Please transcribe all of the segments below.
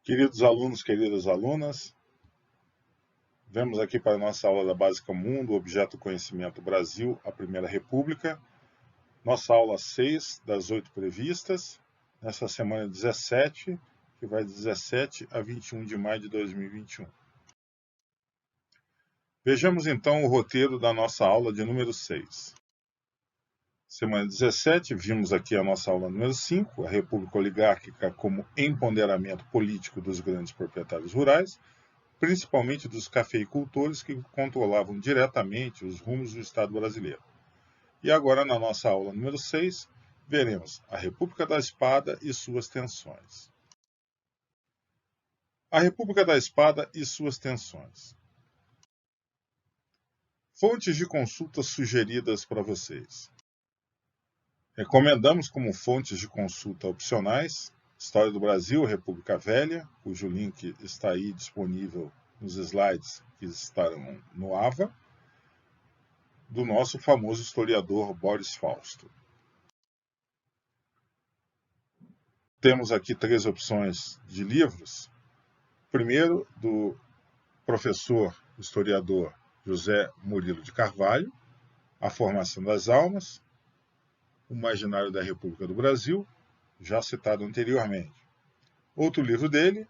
Queridos alunos, queridas alunas, vemos aqui para a nossa aula da Básica Mundo, Objeto Conhecimento Brasil, a Primeira República. Nossa aula 6 das 8 previstas, nessa semana 17, que vai de 17 a 21 de maio de 2021. Vejamos então o roteiro da nossa aula de número 6. Semana 17, vimos aqui a nossa aula número 5, a República Oligárquica como empoderamento político dos grandes proprietários rurais, principalmente dos cafeicultores que controlavam diretamente os rumos do Estado brasileiro. E agora, na nossa aula número 6, veremos a República da Espada e suas tensões. A República da Espada e suas tensões. Fontes de consulta sugeridas para vocês. Recomendamos como fontes de consulta opcionais História do Brasil, República Velha, cujo link está aí disponível nos slides que estarão no AVA, do nosso famoso historiador Boris Fausto. Temos aqui 3 opções de livros. Primeiro, do professor historiador José Murilo de Carvalho, A Formação das Almas, O Imaginário da República do Brasil, já citado anteriormente. Outro livro dele,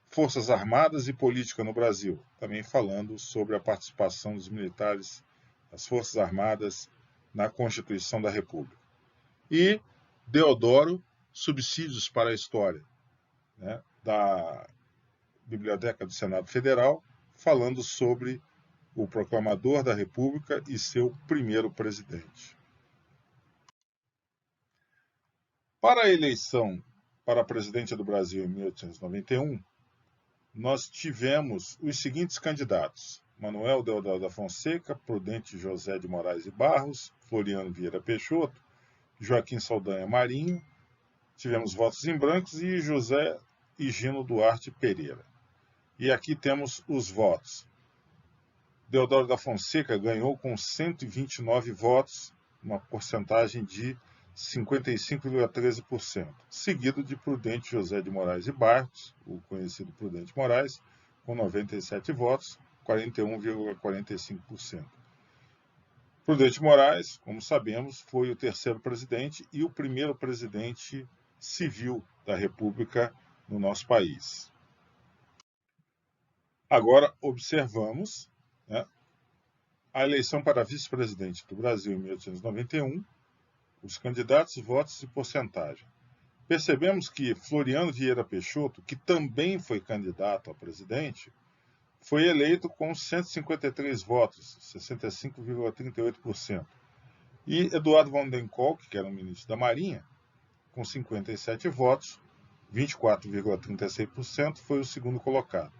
Forças Armadas e Política no Brasil, também falando sobre a participação dos militares das Forças Armadas na Constituição da República. E Deodoro, Subsídios para a História, da Biblioteca do Senado Federal, falando sobre o proclamador da República e seu primeiro presidente. Para a eleição para presidente do Brasil em 1891, nós tivemos os seguintes candidatos: Manuel Deodoro da Fonseca, Prudente José de Moraes e Barros, Floriano Vieira Peixoto, Joaquim Saldanha Marinho, tivemos votos em brancos, e José Higino Duarte Pereira. E aqui temos os votos. Deodoro da Fonseca ganhou com 129 votos, uma porcentagem de 55,13%, seguido de Prudente José de Moraes e Barros, o conhecido Prudente Moraes, com 97 votos, 41,45%. Prudente Moraes, como sabemos, foi o terceiro presidente e o primeiro presidente civil da República no nosso país. Agora observamos a eleição para vice-presidente do Brasil em 1891, os candidatos, votos e porcentagem. Percebemos que Floriano Vieira Peixoto, que também foi candidato a presidente, foi eleito com 153 votos, 65,38%. E Eduardo von den Kolk, que era o ministro da Marinha, com 57 votos, 24,36%, foi o segundo colocado.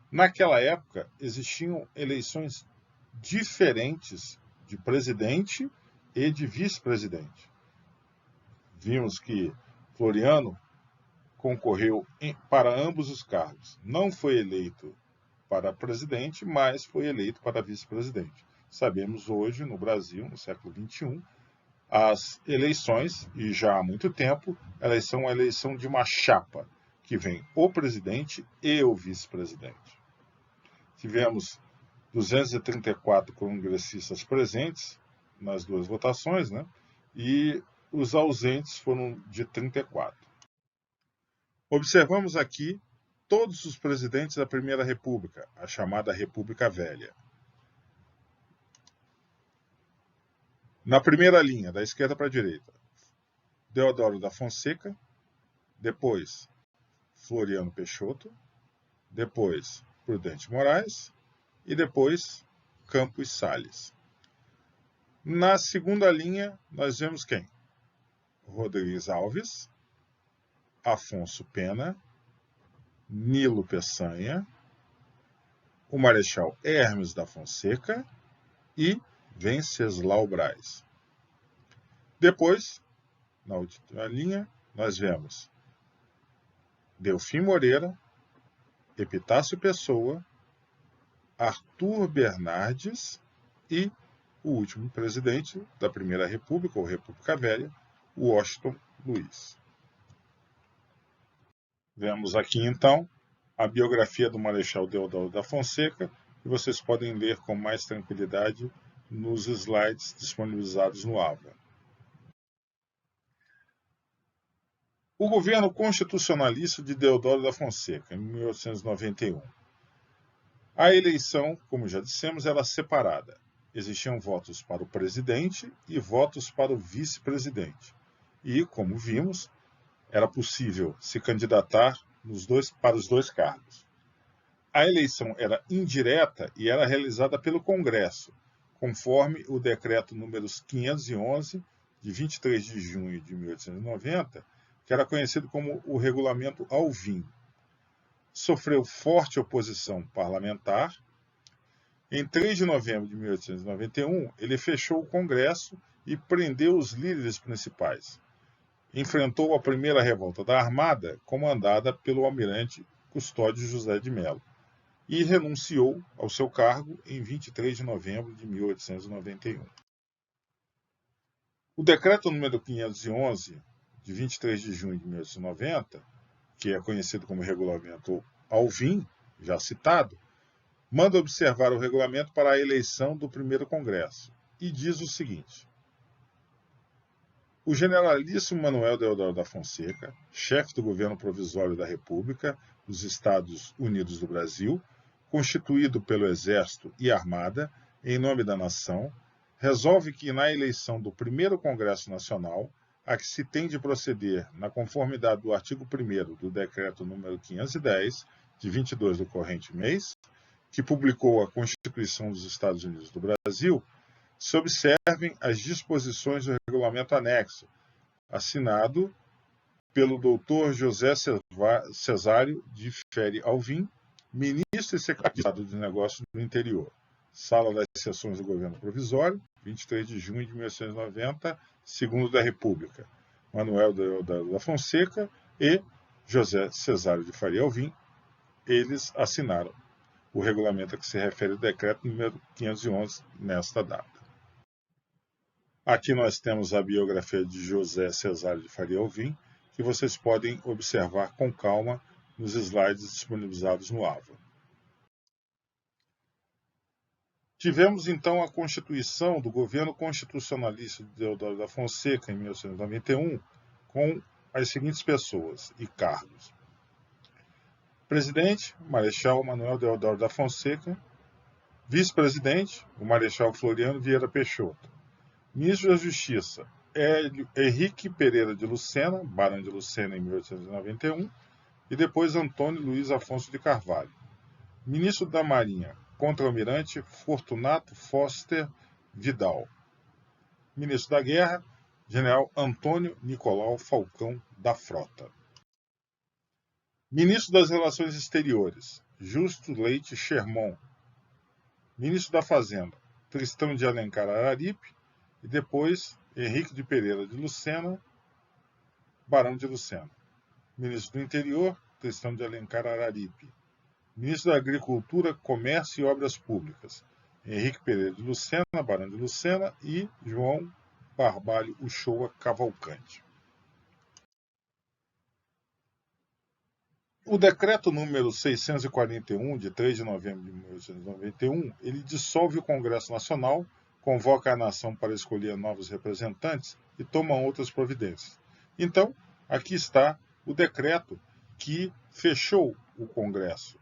Naquela época, existiam eleições diferentes de presidente e de vice-presidente. Vimos que Floriano concorreu para ambos os cargos. Não foi eleito para presidente, mas foi eleito para vice-presidente. Sabemos hoje, no Brasil, no século XXI, as eleições, e já há muito tempo, elas são a eleição de uma chapa, que vem o presidente e o vice-presidente. Tivemos 234 congressistas presentes nas duas votações, e os ausentes foram de 34. Observamos aqui todos os presidentes da Primeira República, a chamada República Velha. Na primeira linha, da esquerda para a direita, Deodoro da Fonseca, depois Floriano Peixoto, depois Prudente Moraes e depois Campos Salles. Na segunda linha, nós vemos quem? Rodrigues Alves, Afonso Pena, Nilo Peçanha, o Marechal Hermes da Fonseca e Venceslau Braz. Depois, na última linha, nós vemos Delfim Moreira, Epitácio Pessoa, Arthur Bernardes e o último presidente da Primeira República, ou República Velha, Washington Luiz. Vemos aqui, então, a biografia do Marechal Deodoro da Fonseca, que vocês podem ler com mais tranquilidade nos slides disponibilizados no AVA. O governo constitucionalista de Deodoro da Fonseca, em 1891. A eleição, como já dissemos, era separada. Existiam votos para o presidente e votos para o vice-presidente. E, como vimos, era possível se candidatar para os dois cargos. A eleição era indireta e era realizada pelo Congresso, conforme o decreto número 511, de 23 de junho de 1890, que era conhecido como o Regulamento Alvim. Sofreu forte oposição parlamentar. Em 3 de novembro de 1891, ele fechou o Congresso e prendeu os líderes principais. Enfrentou a primeira revolta da Armada, comandada pelo almirante Custódio José de Melo, e renunciou ao seu cargo em 23 de novembro de 1891. O decreto número 511, de 23 de junho de 1890, que é conhecido como Regulamento Alvim, já citado, manda observar o regulamento para a eleição do primeiro Congresso e diz o seguinte: o generalíssimo Manuel Deodoro da Fonseca, chefe do governo provisório da República dos Estados Unidos do Brasil, constituído pelo Exército e Armada, em nome da nação, resolve que na eleição do primeiro Congresso Nacional, a que se tem de proceder na conformidade do artigo 1º do Decreto número 510, de 22 do corrente mês, que publicou a Constituição dos Estados Unidos do Brasil, se observem as disposições do regulamento anexo, assinado pelo Dr. José Cesário de Ferri Alvim, ministro e secretário de Estado de Negócios do Interior, Sala das Sessões do Governo Provisório, 23 de junho de 1890, segundo da República, Manuel Deodoro da Fonseca e José Cesário de Faria Alvim. Eles assinaram o regulamento a que se refere o decreto número 511 nesta data. Aqui nós temos a biografia de José Cesário de Faria Alvim, que vocês podem observar com calma nos slides disponibilizados no AVA. Tivemos então a constituição do governo constitucionalista de Deodoro da Fonseca em 1891, com as seguintes pessoas e cargos: presidente, Marechal Manuel Deodoro da Fonseca; vice-presidente, o Marechal Floriano Vieira Peixoto; ministro da Justiça, Henrique Pereira de Lucena, barão de Lucena em 1891, e depois Antônio Luiz Afonso de Carvalho; ministro da Marinha, contra-almirante Fortunato Foster Vidal; ministro da Guerra, general Antônio Nicolau Falcão da Frota; ministro das Relações Exteriores, Justo Leite Sherman; ministro da Fazenda, Tristão de Alencar Araripe, e depois Henrique de Pereira de Lucena, barão de Lucena; ministro do Interior, Tristão de Alencar Araripe; ministro da Agricultura, Comércio e Obras Públicas, Henrique Pereira de Lucena, barão de Lucena, e João Barbalho Uchoa Cavalcante. O decreto número 641, de 3 de novembro de 1891, ele dissolve o Congresso Nacional, convoca a nação para escolher novos representantes e toma outras providências. Então, aqui está o decreto que fechou o Congresso.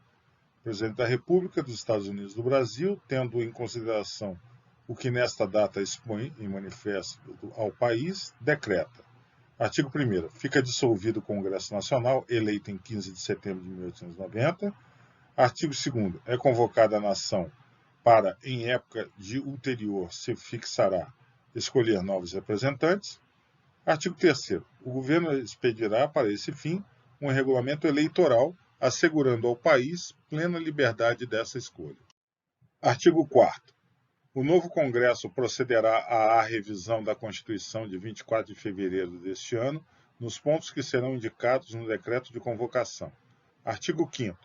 O presidente da República dos Estados Unidos do Brasil, tendo em consideração o que nesta data expõe em manifesto ao país, decreta: artigo 1º. Fica dissolvido o Congresso Nacional, eleito em 15 de setembro de 1890. Artigo 2º. É convocada a nação para, em época de ulterior, se fixará escolher novos representantes. Artigo 3º. O governo expedirá, para esse fim, um regulamento eleitoral, assegurando ao país plena liberdade dessa escolha. Artigo 4º. O novo Congresso procederá à revisão da Constituição de 24 de fevereiro deste ano, nos pontos que serão indicados no decreto de convocação. Artigo 5º.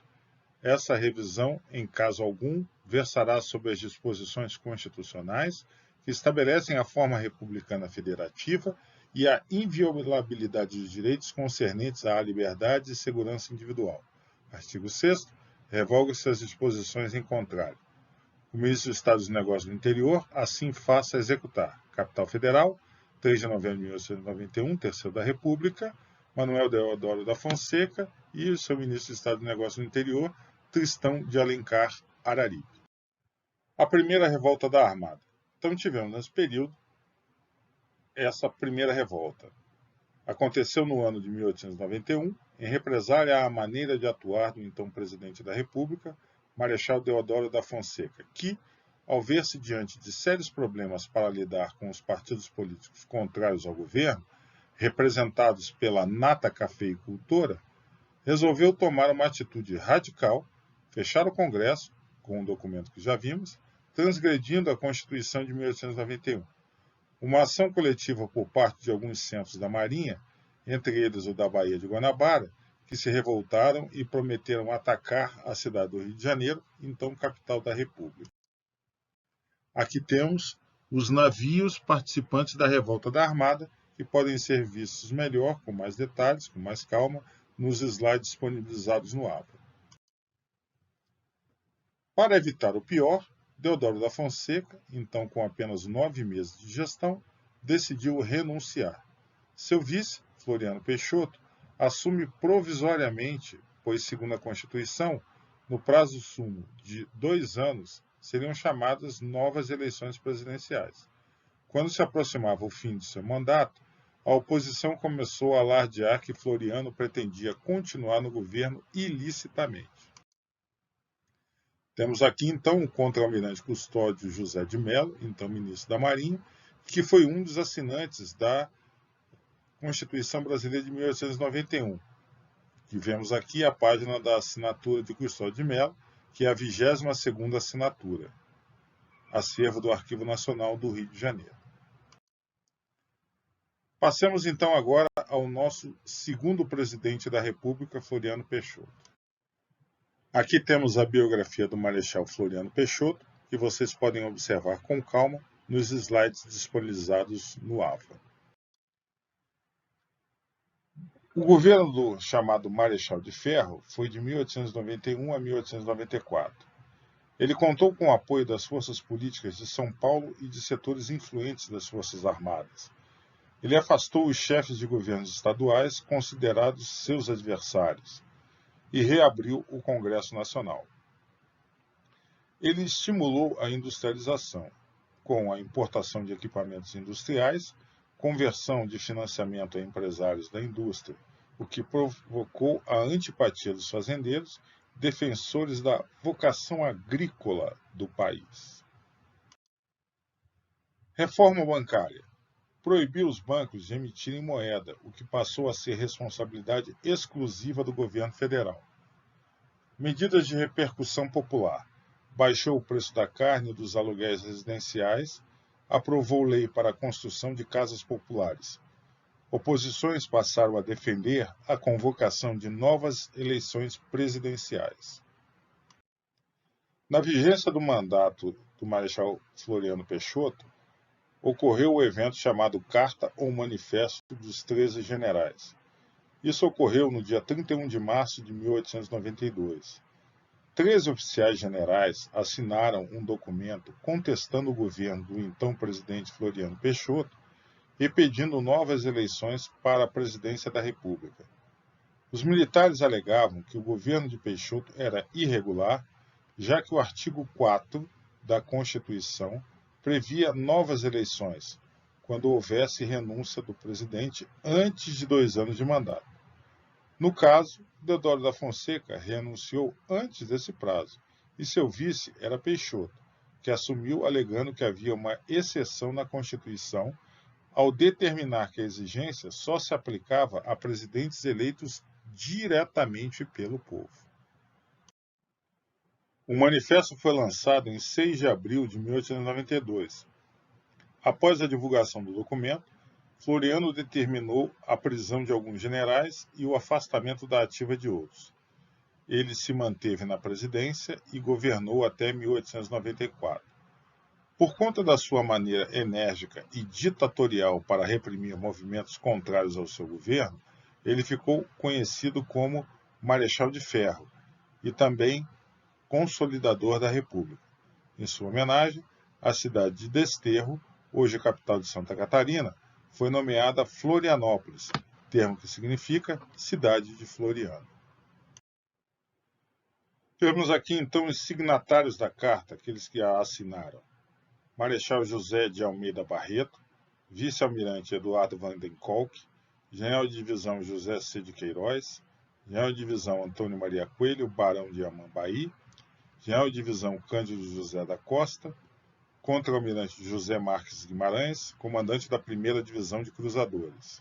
Essa revisão, em caso algum, versará sobre as disposições constitucionais que estabelecem a forma republicana federativa e a inviolabilidade dos direitos concernentes à liberdade e segurança individual, Artigo 6º. Revoga-se as disposições em contrário. O ministro do Estado dos Negócios do Interior assim faça executar. Capital Federal, 3 de novembro de 1891, Terceiro da República, Manuel Deodoro da Fonseca e o seu ministro do Estado dos Negócios do Interior, Tristão de Alencar Araripe. A primeira revolta da Armada. Então tivemos nesse período essa primeira revolta. Aconteceu no ano de 1891, em represália à maneira de atuar do então presidente da República, Marechal Deodoro da Fonseca, que, ao ver-se diante de sérios problemas para lidar com os partidos políticos contrários ao governo, representados pela nata cafeicultora, resolveu tomar uma atitude radical, fechar o Congresso, com um documento que já vimos, transgredindo a Constituição de 1891. Uma ação coletiva por parte de alguns centros da Marinha, entre eles o da Baía de Guanabara, que se revoltaram e prometeram atacar a cidade do Rio de Janeiro, então capital da República. Aqui temos os navios participantes da revolta da Armada, que podem ser vistos melhor, com mais detalhes, com mais calma, nos slides disponibilizados no AVA. Para evitar o pior, Deodoro da Fonseca, então com apenas 9 meses de gestão, decidiu renunciar. Seu vice, Floriano Peixoto, assume provisoriamente, pois, segundo a Constituição, no prazo sumo de 2 anos, seriam chamadas novas eleições presidenciais. Quando se aproximava o fim de seu mandato, a oposição começou a alardear que Floriano pretendia continuar no governo ilicitamente. Temos aqui, então, o contra-almirante Custódio José de Mello, então ministro da Marinha, que foi um dos assinantes da Constituição Brasileira de 1891. Que vemos aqui a página da assinatura de Custódio de Mello, que é a 22ª assinatura, acervo do Arquivo Nacional do Rio de Janeiro. Passemos então agora ao nosso segundo presidente da República, Floriano Peixoto. Aqui temos a biografia do Marechal Floriano Peixoto, que vocês podem observar com calma nos slides disponibilizados no AVA. O governo do chamado Marechal de Ferro foi de 1891 a 1894. Ele contou com o apoio das forças políticas de São Paulo e de setores influentes das Forças Armadas. Ele afastou os chefes de governos estaduais considerados seus adversários e reabriu o Congresso Nacional. Ele estimulou a industrialização, com a importação de equipamentos industriais, conversão de financiamento a empresários da indústria, o que provocou a antipatia dos fazendeiros, defensores da vocação agrícola do país. Reforma bancária. Proibiu os bancos de emitirem moeda, o que passou a ser responsabilidade exclusiva do governo federal. Medidas de repercussão popular. Baixou o preço da carne e dos aluguéis residenciais, aprovou lei para a construção de casas populares. Oposições passaram a defender a convocação de novas eleições presidenciais. Na vigência do mandato do Marechal Floriano Peixoto, ocorreu o evento chamado Carta ou Manifesto dos 13 Generais. Isso ocorreu no dia 31 de março de 1892. 13 oficiais generais assinaram um documento contestando o governo do então presidente Floriano Peixoto e pedindo novas eleições para a presidência da República. Os militares alegavam que o governo de Peixoto era irregular, já que o artigo 4 da Constituição previa novas eleições, quando houvesse renúncia do presidente antes de 2 anos de mandato. No caso, Deodoro da Fonseca renunciou antes desse prazo, e seu vice era Peixoto, que assumiu alegando que havia uma exceção na Constituição ao determinar que a exigência só se aplicava a presidentes eleitos diretamente pelo povo. O manifesto foi lançado em 6 de abril de 1892. Após a divulgação do documento, Floriano determinou a prisão de alguns generais e o afastamento da ativa de outros. Ele se manteve na presidência e governou até 1894. Por conta da sua maneira enérgica e ditatorial para reprimir movimentos contrários ao seu governo, ele ficou conhecido como Marechal de Ferro e também consolidador da República. Em sua homenagem, a cidade de Desterro, hoje capital de Santa Catarina, foi nomeada Florianópolis, termo que significa cidade de Floriano. Temos aqui então os signatários da carta, aqueles que a assinaram. Marechal José de Almeida Barreto, vice-almirante Eduardo Vandenkolk, general de divisão José C. de Queiroz, general de divisão Antônio Maria Coelho, barão de Amambaí, general de divisão Cândido José da Costa, contra-almirante José Marques Guimarães, comandante da 1ª Divisão de Cruzadores.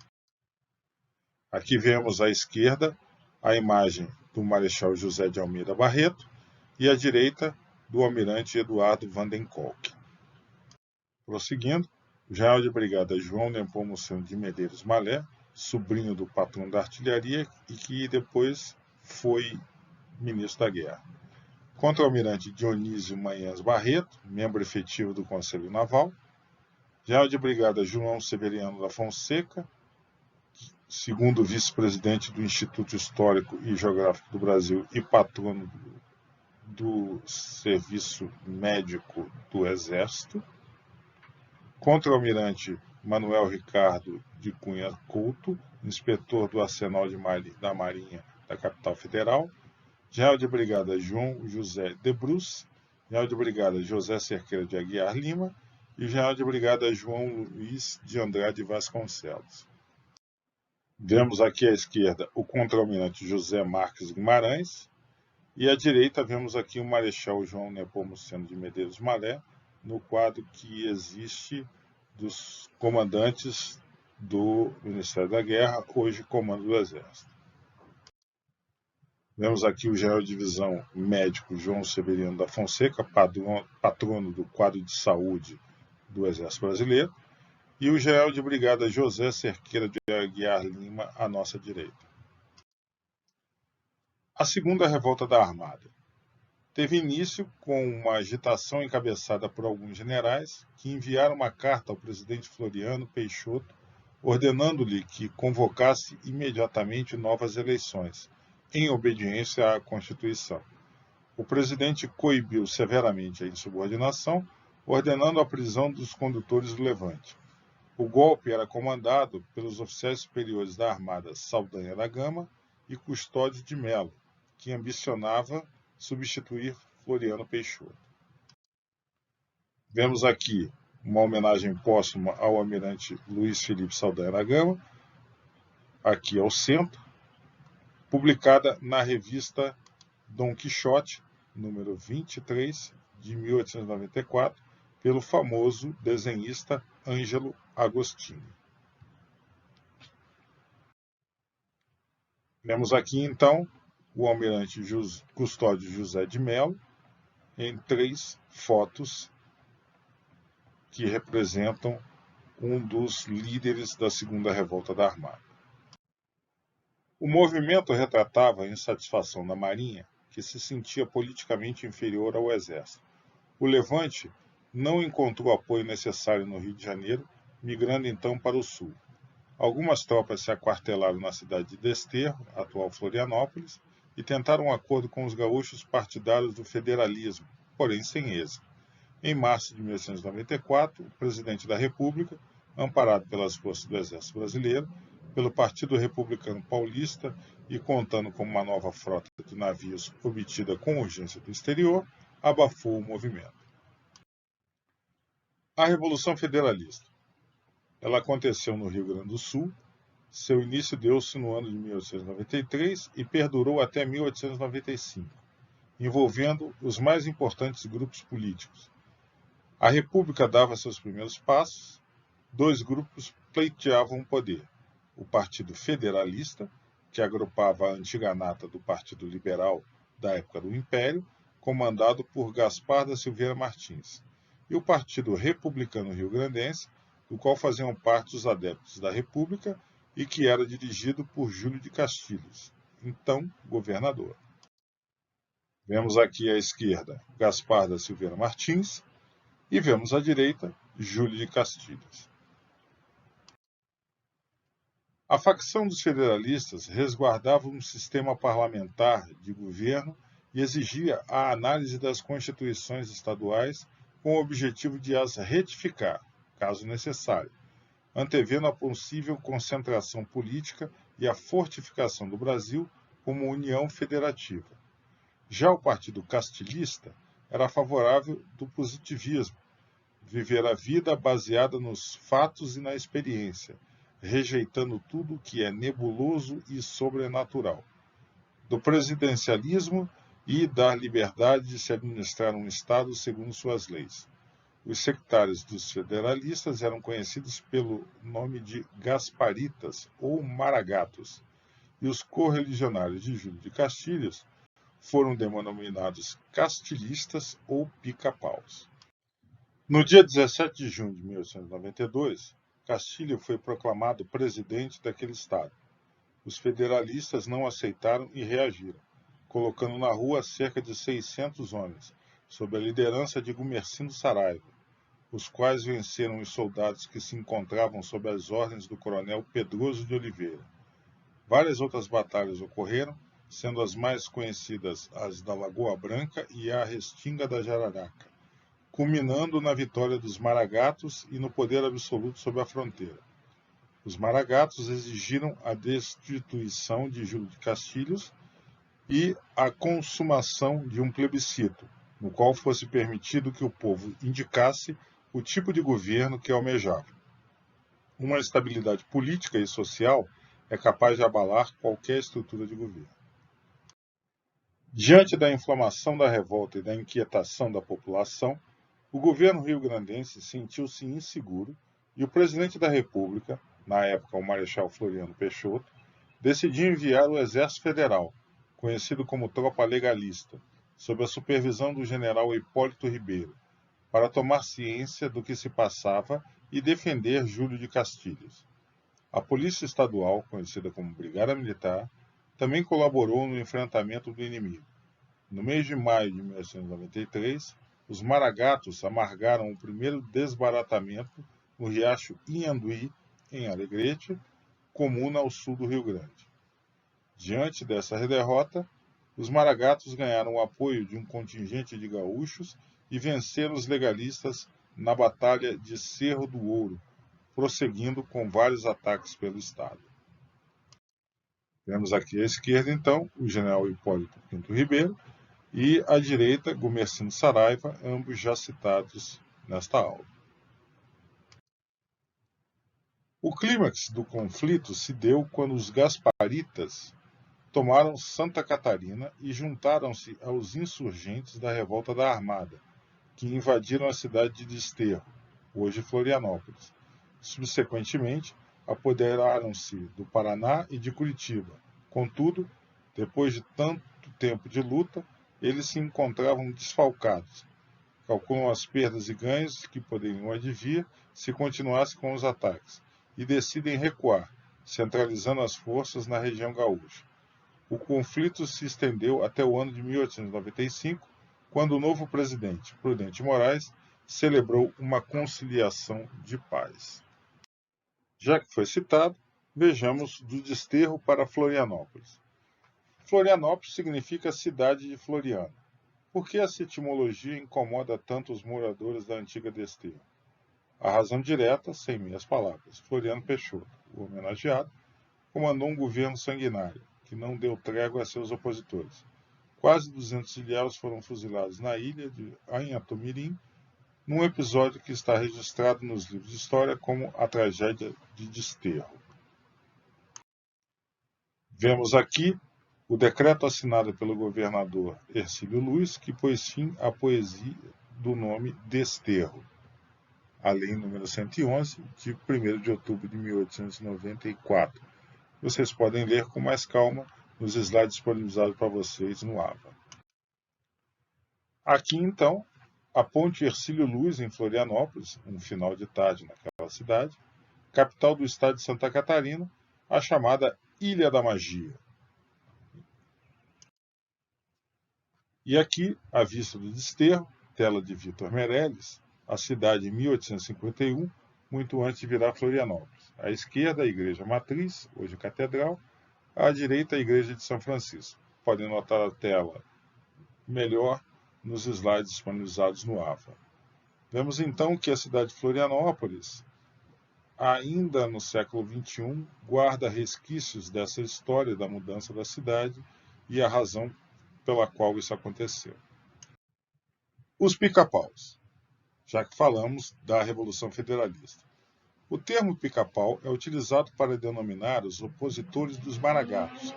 Aqui vemos à esquerda a imagem do Marechal José de Almeida Barreto e à direita do almirante Eduardo Vandenkolk. Prosseguindo, o general de brigada João Nepomuceno de Medeiros Malé, sobrinho do patrono da artilharia e que depois foi ministro da Guerra. Contra-almirante Dionísio Manhãs Barreto, membro efetivo do Conselho Naval. General de brigada João Severiano da Fonseca, segundo vice-presidente do Instituto Histórico e Geográfico do Brasil e patrono do Serviço Médico do Exército. Contra-almirante Manuel Ricardo de Cunha Couto, inspetor do Arsenal da Marinha da Capital Federal. General de brigada João José de Brus, general de brigada José Cerqueira de Aguiar Lima e general de brigada João Luiz de Andrade Vasconcelos. Vemos aqui à esquerda o contra-almirante José Marques Guimarães e à direita vemos aqui o Marechal João Nepomuceno de Medeiros Malé, no quadro que existe dos comandantes do Ministério da Guerra, hoje Comando do Exército. Vemos aqui o general de divisão médico João Severiano da Fonseca, patrono do quadro de saúde do Exército Brasileiro, e o general de brigada José Cerqueira de Aguiar Lima, à nossa direita. A segunda revolta da Armada teve início com uma agitação encabeçada por alguns generais que enviaram uma carta ao presidente Floriano Peixoto ordenando-lhe que convocasse imediatamente novas eleições, em obediência à Constituição. O presidente coibiu severamente a insubordinação, ordenando a prisão dos condutores do levante. O golpe era comandado pelos oficiais superiores da Armada Saldanha da Gama e Custódio de Melo, que ambicionava substituir Floriano Peixoto. Vemos aqui uma homenagem póstuma ao almirante Luiz Felipe Saldanha da Gama, aqui ao centro, publicada na revista Dom Quixote, número 23, de 1894, pelo famoso desenhista Ângelo Agostini. Vemos aqui, então, o almirante Custódio José de Melo, em 3 fotos que representam um dos líderes da Segunda Revolta da Armada. O movimento retratava a insatisfação da Marinha, que se sentia politicamente inferior ao Exército. O levante não encontrou o apoio necessário no Rio de Janeiro, migrando então para o sul. Algumas tropas se aquartelaram na cidade de Desterro, atual Florianópolis, e tentaram um acordo com os gaúchos partidários do federalismo, porém sem êxito. Em março de 1894, o presidente da República, amparado pelas forças do Exército Brasileiro, pelo Partido Republicano Paulista e contando com uma nova frota de navios obtida com urgência do exterior, abafou o movimento. A Revolução Federalista. Ela aconteceu no Rio Grande do Sul. Seu início deu-se no ano de 1893 e perdurou até 1895, envolvendo os mais importantes grupos políticos. A República dava seus primeiros passos, 2 grupos pleiteavam o poder. O Partido Federalista, que agrupava a antiga nata do Partido Liberal da época do Império, comandado por Gaspar da Silveira Martins, e o Partido Republicano Rio-Grandense, do qual faziam parte os adeptos da República e que era dirigido por Júlio de Castilhos, então governador. Vemos aqui à esquerda Gaspar da Silveira Martins e vemos à direita Júlio de Castilhos. A facção dos federalistas resguardava um sistema parlamentar de governo e exigia a análise das constituições estaduais com o objetivo de as retificar, caso necessário, antevendo a possível concentração política e a fortificação do Brasil como União Federativa. Já o Partido Castilhista era favorável do positivismo, viver a vida baseada nos fatos e na experiência, rejeitando tudo que é nebuloso e sobrenatural, do presidencialismo e da liberdade de se administrar um Estado segundo suas leis. Os sectários dos federalistas eram conhecidos pelo nome de Gasparitas ou Maragatos, e os correligionários de Júlio de Castilhos foram denominados castilhistas ou pica-paus. No dia 17 de junho de 1892, Castilho foi proclamado presidente daquele estado. Os federalistas não aceitaram e reagiram, colocando na rua cerca de 600 homens, sob a liderança de Gumercindo Saraiva, os quais venceram os soldados que se encontravam sob as ordens do coronel Pedroso de Oliveira. Várias outras batalhas ocorreram, sendo as mais conhecidas as da Lagoa Branca e a Restinga da Jararaca, culminando na vitória dos Maragatos e no poder absoluto sobre a fronteira. Os Maragatos exigiram a destituição de Júlio de Castilhos e a consumação de um plebiscito, no qual fosse permitido que o povo indicasse o tipo de governo que almejava. Uma estabilidade política e social é capaz de abalar qualquer estrutura de governo. Diante da inflamação da revolta e da inquietação da população, o governo rio-grandense sentiu-se inseguro e o presidente da República, na época o Marechal Floriano Peixoto, decidiu enviar o Exército Federal, conhecido como Tropa Legalista, sob a supervisão do general Hipólito Ribeiro, para tomar ciência do que se passava e defender Júlio de Castilhos. A Polícia Estadual, conhecida como Brigada Militar, também colaborou no enfrentamento do inimigo. No mês de maio de 1893, os Maragatos amargaram o primeiro desbaratamento no riacho Inhambuí, em Alegrete, comuna ao sul do Rio Grande. Diante dessa derrota, os Maragatos ganharam o apoio de um contingente de gaúchos e venceram os legalistas na Batalha de Cerro do Ouro, prosseguindo com vários ataques pelo estado. Vemos aqui à esquerda, então, o general Hipólito Pinto Ribeiro e à direita, Gumercindo Saraiva, ambos já citados nesta aula. O clímax do conflito se deu quando os Gasparitas tomaram Santa Catarina e juntaram-se aos insurgentes da Revolta da Armada, que invadiram a cidade de Desterro, hoje Florianópolis. Subsequentemente, apoderaram-se do Paraná e de Curitiba. Contudo, depois de tanto tempo de luta, eles se encontravam desfalcados. Calculam as perdas e ganhos que poderiam advir se continuasse com os ataques, e decidem recuar, centralizando as forças na região gaúcha. O conflito se estendeu até o ano de 1895, quando o novo presidente, Prudente Moraes, celebrou uma conciliação de paz. Já que foi citado, vejamos do Desterro para Florianópolis. Florianópolis significa cidade de Floriano. Por que essa etimologia incomoda tanto os moradores da antiga Desterro? A razão direta, sem meias palavras. Floriano Peixoto, o homenageado, comandou um governo sanguinário, que não deu trégua a seus opositores. Quase 200 ilhéus foram fuzilados na ilha de Anhatomirim, num episódio que está registrado nos livros de história como a tragédia de Desterro. Vemos aqui o decreto assinado pelo governador Hercílio Luz, que pôs fim à poesia do nome Desterro. A lei número 111, de 1º de outubro de 1894. Vocês podem ler com mais calma nos slides disponibilizados para vocês no AVA. Aqui, então, a Ponte Hercílio Luz, em Florianópolis, um final de tarde naquela cidade, capital do estado de Santa Catarina, a chamada Ilha da Magia. E aqui, a vista do Desterro, tela de Vitor Meirelles, a cidade em 1851, muito antes de virar Florianópolis. À esquerda, a Igreja Matriz, hoje Catedral, à direita, a Igreja de São Francisco. Podem notar a tela melhor nos slides disponibilizados no AVA. Vemos então que a cidade de Florianópolis, ainda no século XXI, guarda resquícios dessa história da mudança da cidade e a razão pela qual isso aconteceu. Os pica-paus, já que falamos da Revolução Federalista. O termo pica-pau é utilizado para denominar os opositores dos maragatos.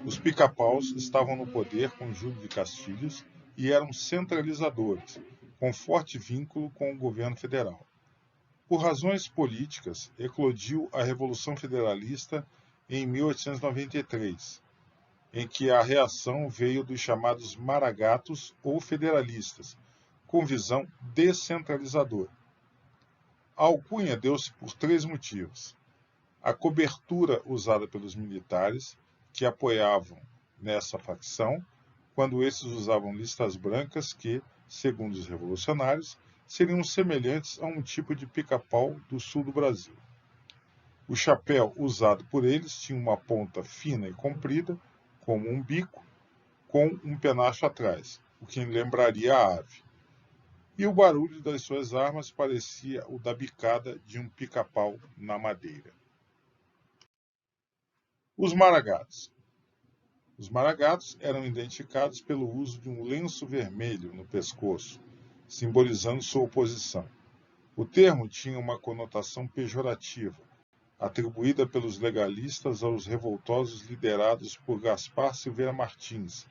Os pica-paus estavam no poder com Júlio de Castilhos e eram centralizadores, com forte vínculo com o governo federal. Por razões políticas, eclodiu a Revolução Federalista em 1893, em que a reação veio dos chamados maragatos ou federalistas, com visão descentralizadora. A alcunha deu-se por 3 motivos: a cobertura usada pelos militares, que apoiavam nessa facção, quando esses usavam listas brancas que, segundo os revolucionários, seriam semelhantes a um tipo de pica-pau do sul do Brasil. O chapéu usado por eles tinha uma ponta fina e comprida, como um bico, com um penacho atrás, o que lembraria a ave. E o barulho das suas armas parecia o da bicada de um pica-pau na madeira. Os maragatos. Os maragatos eram identificados pelo uso de um lenço vermelho no pescoço, simbolizando sua oposição. O termo tinha uma conotação pejorativa, atribuída pelos legalistas aos revoltosos liderados por Gaspar Silveira Martins,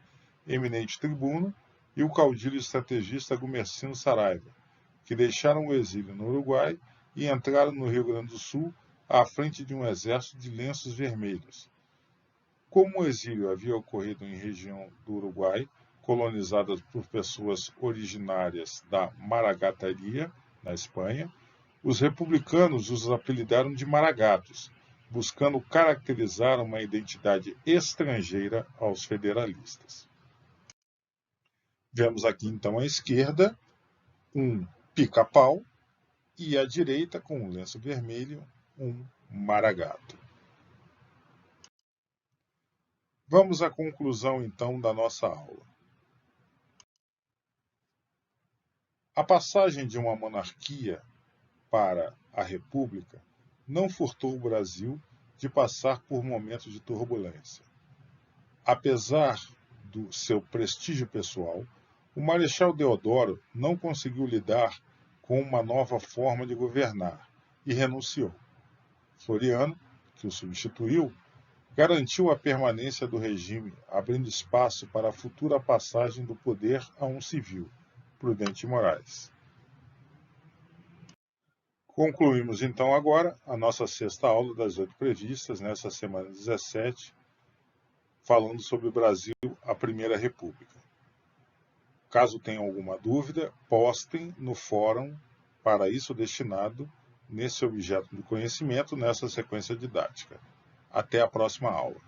eminente tribuno, e o caudilho estrategista Gumercindo Saraiva, que deixaram o exílio no Uruguai e entraram no Rio Grande do Sul à frente de um exército de lenços vermelhos. Como o exílio havia ocorrido em região do Uruguai, colonizada por pessoas originárias da Maragataria, na Espanha, os republicanos os apelidaram de maragatos, buscando caracterizar uma identidade estrangeira aos federalistas. Vemos aqui então à esquerda um pica-pau e à direita, com um lenço vermelho, um maragato. Vamos à conclusão então da nossa aula. A passagem de uma monarquia para a república não furtou o Brasil de passar por momentos de turbulência. Apesar do seu prestígio pessoal, o Marechal Deodoro não conseguiu lidar com uma nova forma de governar e renunciou. Floriano, que o substituiu, garantiu a permanência do regime, abrindo espaço para a futura passagem do poder a um civil, Prudente Moraes. Concluímos então agora a nossa 6ª aula das 8 previstas, nessa semana 17, falando sobre o Brasil, a Primeira República. Caso tenham alguma dúvida, postem no fórum para isso destinado nesse objeto de conhecimento, nessa sequência didática. Até a próxima aula.